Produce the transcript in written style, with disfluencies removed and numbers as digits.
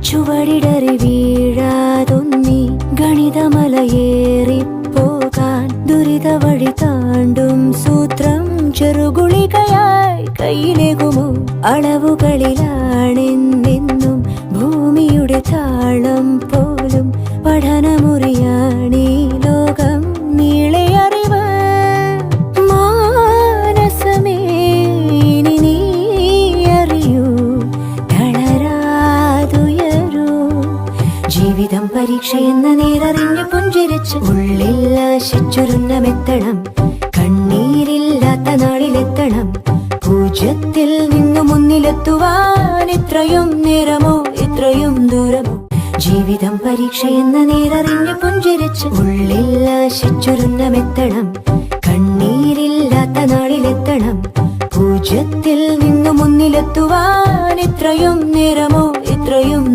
ചുവടിടറി വീഴാതൊന്നി ഗണിതമലയേറിപ്പോകാൻ ദുരിത വഴി താണ്ടും സൂത്രം ചെറുകുളികയായി കയ്യിലേകുമോ? അളവുകളിലാണെന്നെന്നും ഭൂമിയുടെ താളം പോലും പഠനമുറിയാണീ ലോകം നീളെ അറിവ്. മാനസമേ ഇനി നീ അറിയൂ, തളരാതുയരൂ. ജീവിതം പരീക്ഷയെന്ന നേരറിഞ്ഞു പുഞ്ചിരിച്ച് ഉള്ളിൽ ആശിച്ചുരുന്നമെത്തണം. കണ്ണീരില്ലാത്ത നാളിലെത്തണം. പൂജ്യത്തിൽ നിന്നു മുന്നിലെത്തുവാൻ ഇത്രയും നേരമോ, ഇത്രയും ദൂരമോ? ജീവിതം പരീക്ഷയെന്ന നേരറിഞ്ഞു പുഞ്ചിരിച്ച് ഉള്ളിൽ ആശിച്ചുരുന്നമെത്തണം. കണ്ണീരില്ലാത്ത നാളിലെത്തണം. പൂജ്യത്തിൽ നിന്നു മുന്നിലെത്തുവാൻ ഇത്രയും നേരമോ, ഇത്രയും